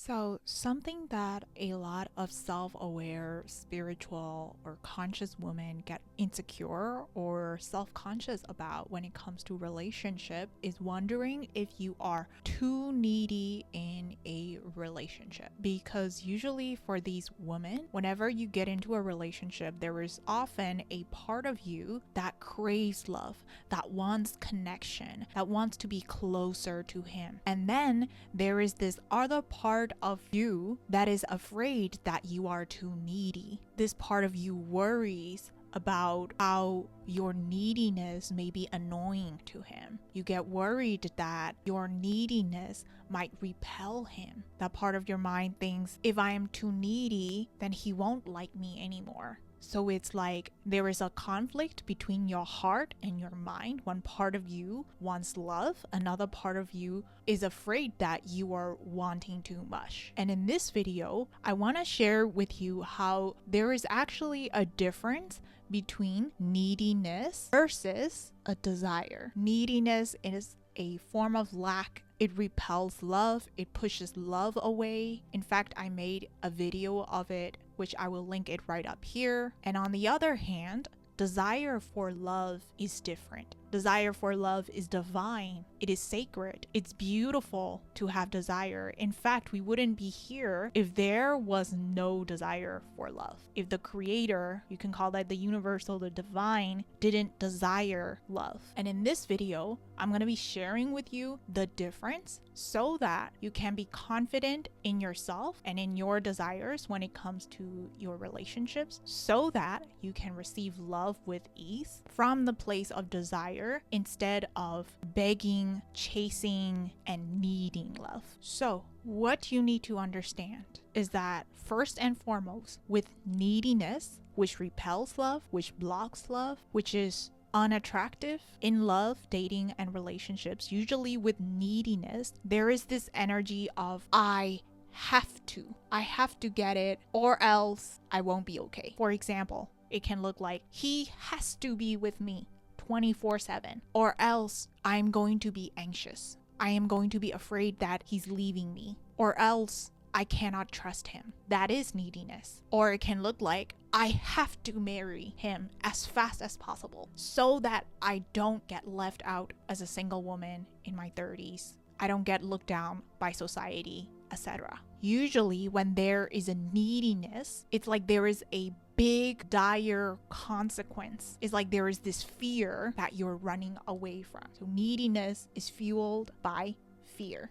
So, something that a lot of self-aware, spiritual, or conscious women get insecure or self-conscious about when it comes to relationship is wondering if you are too needy in a relationship. Because usually for these women, whenever you get into a relationship, there is often a part of you that craves love, that wants connection, that wants to be closer to him. And then there is this other part of you that is afraid that you are too needy. This part of you worries about how your neediness may be annoying to him. You get worried that your neediness might repel him. That part of your mind thinks, if I am too needy, then he won't like me anymore. So it's like there is a conflict between your heart and your mind. One part of you wants love, another part of you is afraid that you are wanting too much. And in this video, I want to share with you how there is actually a difference between neediness versus a desire. Neediness is a form of lack. It repels love, it pushes love away. In fact, I made a video of it, which I will link it right up here. And on the other hand, desire for love is different. Desire for love is divine. It is sacred. It's beautiful to have desire. In fact, we wouldn't be here if there was no desire for love. If the creator, you can call that the universal, the divine, didn't desire love. And in this video, I'm going to be sharing with you the difference so that you can be confident in yourself and in your desires when it comes to your relationships, so that you can receive love with ease from the place of desire instead of begging, chasing, and needing love. So, what you need to understand is that first and foremost, with neediness, which repels love, which blocks love, which is unattractive in love, dating, and relationships, usually with neediness, there is this energy of I have to get it, or else I won't be okay. For example, it can look like he has to be with me 24/7, or else I'm going to be anxious. I am going to be afraid that he's leaving me, or else I cannot trust him. That is neediness. Or it can look like I have to marry him as fast as possible so that I don't get left out as a single woman in my 30s. I don't get looked down by society, etc. Usually when there is a neediness, it's like there is a big dire consequence. It's like there is this fear that you're running away from. So neediness is fueled by fear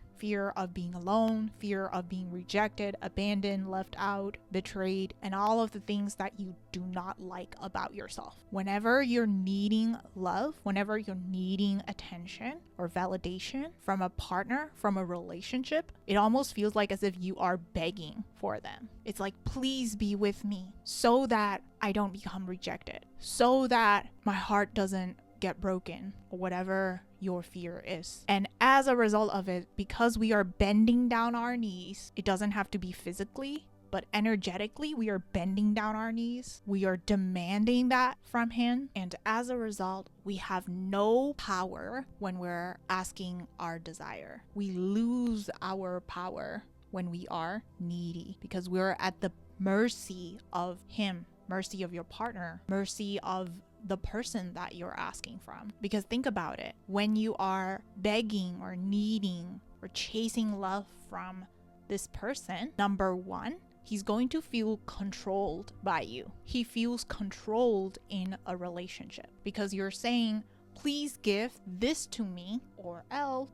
of being alone, fear of being rejected, abandoned, left out, betrayed, and all of the things that you do not like about yourself. Whenever you're needing love, whenever you're needing attention or validation from a partner, from a relationship, it almost feels like as if you are begging for them. It's like, please be with me so that I don't become rejected, so that my heart doesn't get broken, or whatever your fear is. And as a result of it, because we are bending down our knees, it doesn't have to be physically, but energetically, we are bending down our knees. We are demanding that from him. And as a result, we have no power when we're asking our desire. We lose our power when we are needy because we're at the mercy of him, mercy of your partner, mercy of the person that you're asking from. Because think about it, when you are begging or needing or chasing love from this person, number one, he's going to feel controlled by you. He feels controlled in a relationship because you're saying, please give this to me or else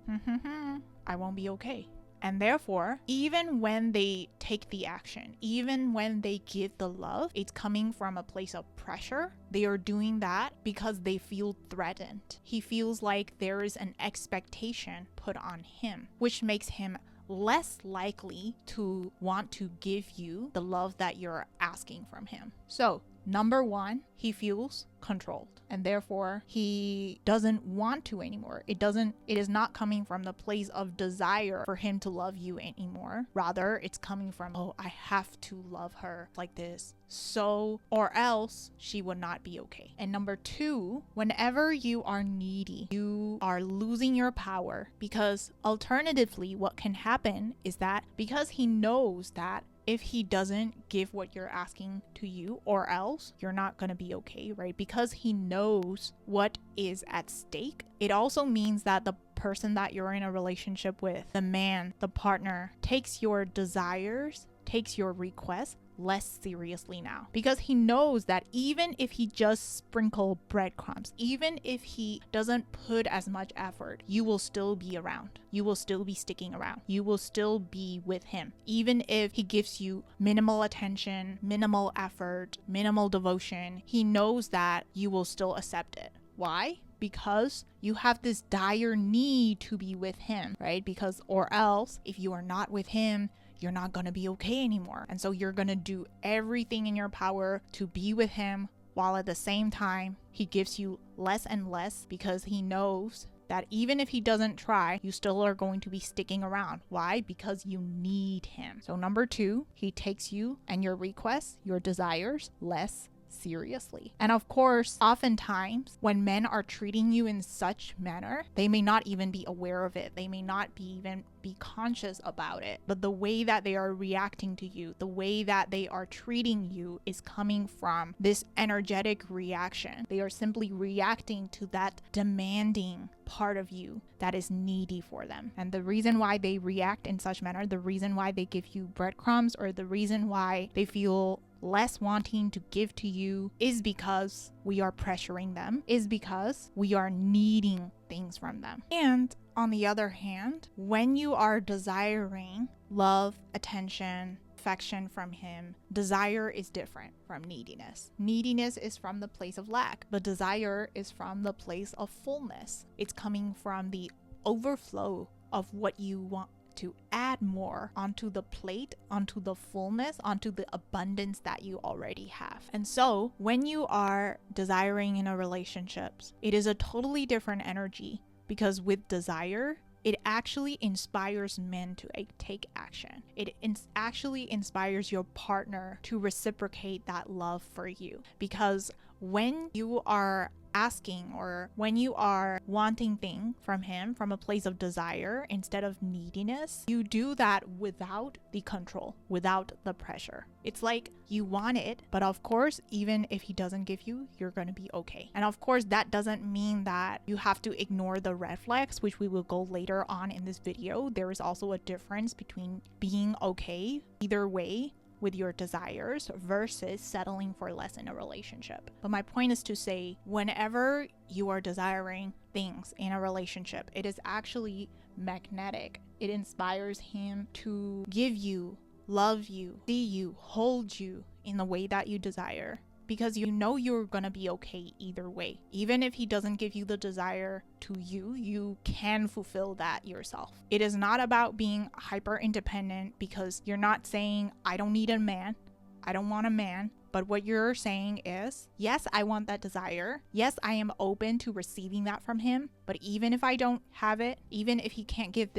I won't be okay. And therefore, even when they take the action, even when they give the love, it's coming from a place of pressure. They are doing that because they feel threatened. He feels like there is an expectation put on him, which makes him less likely to want to give you the love that you're asking from him. So, number one, he feels controlled, and therefore he doesn't want to anymore. It is not coming from the place of desire for him to love you anymore. Rather, it's coming from, oh, I have to love her like this, so or else she would not be okay. And number 2, whenever you are needy, you are losing your power, because alternatively what can happen is that because he knows that if he doesn't give what you're asking to you, or else you're not going to be okay, right? Because he knows what is at stake, it also means that the person that you're in a relationship with, the man, the partner, takes your desires, takes your requests less seriously now, because he knows that even if he just sprinkle breadcrumbs, even if he doesn't put as much effort, you will still be around. You will still be sticking around. You will still be with him. Even if he gives you minimal attention, minimal effort, minimal devotion, he knows that you will still accept it. Why? Because you have this dire need to be with him, right? Because or else if you are not with him, you're not going to be okay anymore. And so you're going to do everything in your power to be with him, while at the same time, he gives you less and less, because he knows that even if he doesn't try, you still are going to be sticking around. Why? Because you need him. So number 2, he takes you and your requests, your desires less seriously. And of course, oftentimes when men are treating you in such manner, they may not even be aware of it. They may not even be conscious about it. But the way that they are reacting to you, the way that they are treating you is coming from this energetic reaction. They are simply reacting to that demanding part of you that is needy for them. And the reason why they react in such manner, the reason why they give you breadcrumbs, or the reason why they feel less wanting to give to you, is because we are pressuring them, is because we are needing things from them. And on the other hand, when you are desiring love, attention, affection from him, desire is different from neediness. Neediness is from the place of lack, but desire is from the place of fullness. It's coming from the overflow of what you want to add more onto the plate, onto the fullness, onto the abundance that you already have. And so when you are desiring in a relationship, it is a totally different energy, because with desire, it actually inspires men to take action. It actually inspires your partner to reciprocate that love for you, because when you are asking, or when you are wanting things from him from a place of desire instead of neediness, you do that without the control, without the pressure. It's like you want it, but of course, even if he doesn't give you, you're going to be okay. And of course, that doesn't mean that you have to ignore the red flags, which we will go later on in this video. There is also a difference between being okay either way with your desires versus settling for less in a relationship. But my point is to say, whenever you are desiring things in a relationship, it is actually magnetic. It inspires him to give you, love you, see you, hold you in the way that you desire, because you know you're gonna be okay either way. Even if he doesn't give you the desire to you, you can fulfill that yourself. It is not about being hyper independent, because you're not saying, I don't need a man, I don't want a man. But what you're saying is, yes, I want that desire. Yes, I am open to receiving that from him. But even if I don't have it, even if he can't give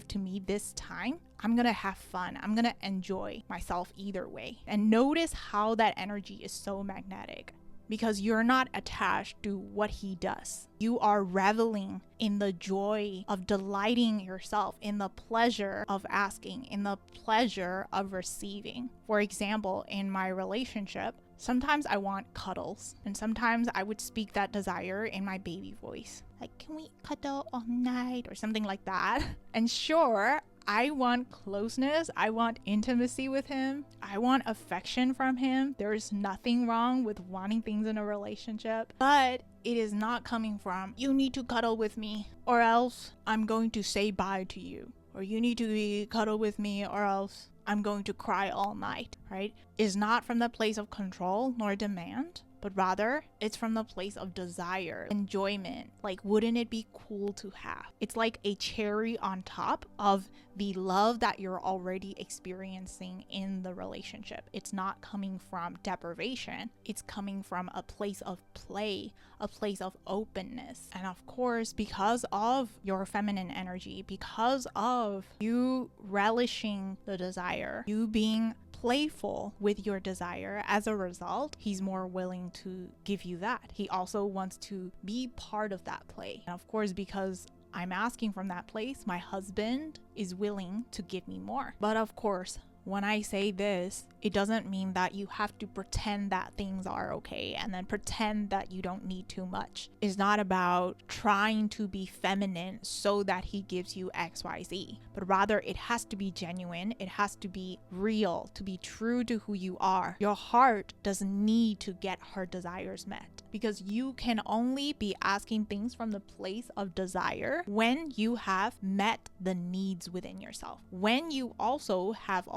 to me this time, I'm gonna have fun. I'm gonna enjoy myself either way. And notice how that energy is so magnetic, because you're not attached to what he does. You are reveling in the joy of delighting yourself, in the pleasure of asking, in the pleasure of receiving. For example, in my relationship, sometimes I want cuddles, and sometimes I would speak that desire in my baby voice. Like, can we cuddle all night, or something like that? And sure, I want closeness, I want intimacy with him, I want affection from him. There is nothing wrong with wanting things in a relationship, but it is not coming from, you need to cuddle with me or else I'm going to say bye to you, or you need to cuddle with me or else I'm going to cry all night, right? Is not from the place of control nor demand, but rather it's from the place of desire, enjoyment. Like, wouldn't it be cool to have? It's like a cherry on top of the love that you're already experiencing in the relationship. It's not coming from deprivation. It's coming from a place of play, a place of openness. And of course, because of your feminine energy, because of you relishing the desire, you being playful with your desire, as a result, he's more willing to give you that. He also wants to be part of that play. And of course, because I'm asking from that place, my husband is willing to give me more. But of course, when I say this, it doesn't mean that you have to pretend that things are okay and then pretend that you don't need too much. It's not about trying to be feminine so that he gives you XYZ, but rather it has to be genuine. It has to be real, to be true to who you are. Your heart doesn't need to get her desires met, because you can only be asking things from the place of desire when you have met the needs within yourself. When you also have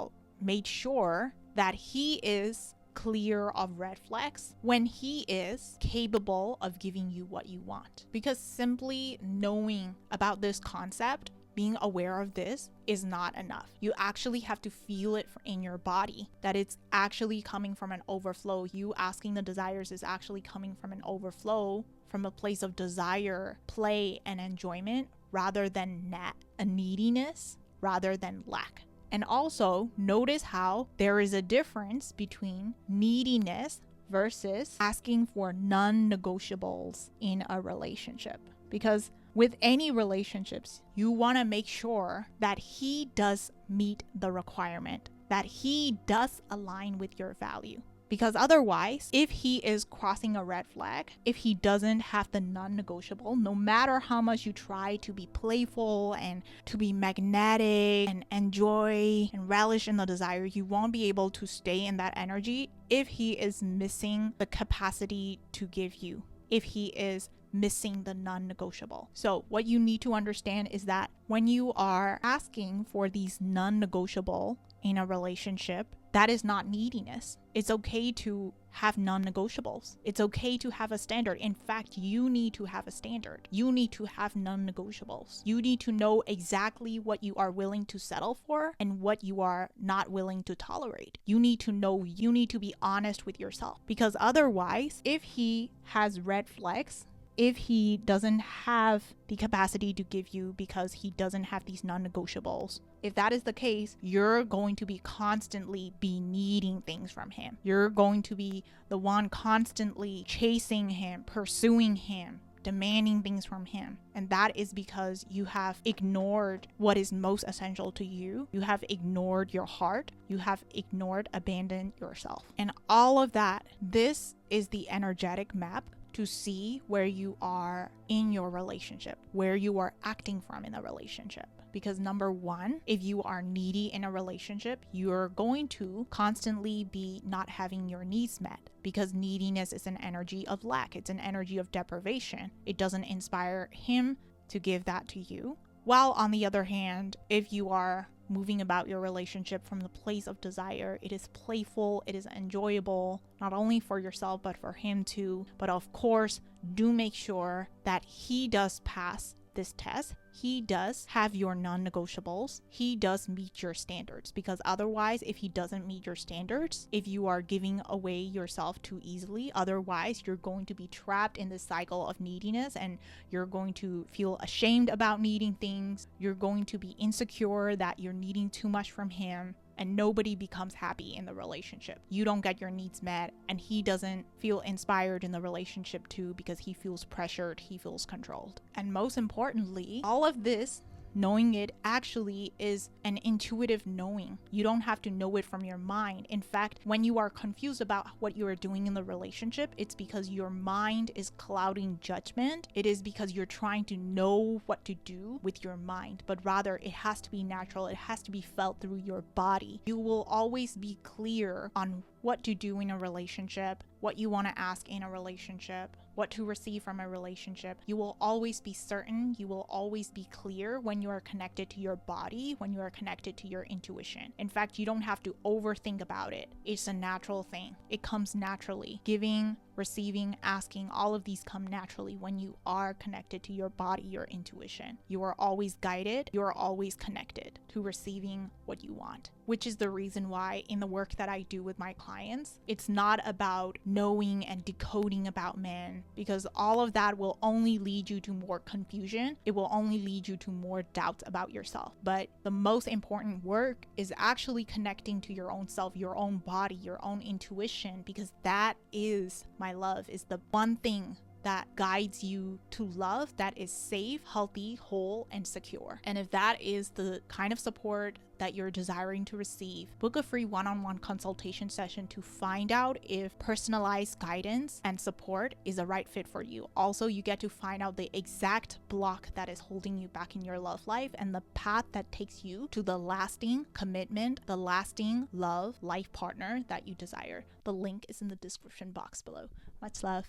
made sure that he is clear of red flags, when he is capable of giving you what you want. Because simply knowing about this concept, being aware of this, is not enough. You actually have to feel it in your body, that it's actually coming from an overflow. You asking the desires is actually coming from an overflow, from a place of desire, play, and enjoyment, rather than a neediness, rather than lack. And also notice how there is a difference between neediness versus asking for non-negotiables in a relationship. Because with any relationships, you want to make sure that he does meet the requirement, that he does align with your value. Because otherwise, if he is crossing a red flag, if he doesn't have the non-negotiable, no matter how much you try to be playful and to be magnetic and enjoy and relish in the desire, you won't be able to stay in that energy if he is missing the capacity to give you, if he is missing the non-negotiable. So what you need to understand is that when you are asking for these non-negotiable in a relationship, that is not neediness. It's okay to have non-negotiables. It's okay to have a standard. In fact, you need to have a standard. You need to have non-negotiables. You need to know exactly what you are willing to settle for and what you are not willing to tolerate. You need to know, you need to be honest with yourself. Because otherwise, if he has red flags, if he doesn't have the capacity to give you because he doesn't have these non-negotiables, if that is the case, you're going to be constantly needing things from him. You're going to be the one constantly chasing him, pursuing him, demanding things from him. And that is because you have ignored what is most essential to you. You have ignored your heart. You have abandoned yourself. And all of that, this is the energetic map to see where you are in your relationship, where you are acting from in a relationship. Because number one, if you are needy in a relationship, you're going to constantly be not having your needs met, because neediness is an energy of lack. It's an energy of deprivation. It doesn't inspire him to give that to you. While on the other hand, if you are moving about your relationship from the place of desire, it is playful, it is enjoyable, not only for yourself, but for him too. But of course, do make sure that he does pass this test. He does have your non-negotiables. He does meet your standards, because otherwise, if he doesn't meet your standards, if you are giving away yourself too easily, otherwise you're going to be trapped in this cycle of neediness, and you're going to feel ashamed about needing things. You're going to be insecure that you're needing too much from him, and nobody becomes happy in the relationship. You don't get your needs met, and he doesn't feel inspired in the relationship too, because he feels pressured, he feels controlled. And most importantly, all of this, knowing it actually is an intuitive knowing. You don't have to know it from your mind. In fact, when you are confused about what you are doing in the relationship, it's because your mind is clouding judgment. It is because you're trying to know what to do with your mind, but rather it has to be natural. It has to be felt through your body. You will always be clear on what to do in a relationship, what you want to ask in a relationship, what to receive from a relationship. You will always be certain, you will always be clear when you are connected to your body, when you are connected to your intuition. In fact, you don't have to overthink about it. It's a natural thing. It comes naturally. Giving, receiving, asking, all of these come naturally when you are connected to your body, your intuition. You are always guided, you are always connected to receiving what you want, which is the reason why in the work that I do with my clients, it's not about knowing and decoding about men, because all of that will only lead you to more confusion. It will only lead you to more doubts about yourself. But the most important work is actually connecting to your own self, your own body, your own intuition, because that is, my love, is the one thing that guides you to love that is safe, healthy, whole, and secure. And if that is the kind of support that you're desiring to receive, book a free one-on-one consultation session to find out if personalized guidance and support is a right fit for you. Also, you get to find out the exact block that is holding you back in your love life and the path that takes you to the lasting commitment, the lasting love life partner that you desire. The link is in the description box below. Much love.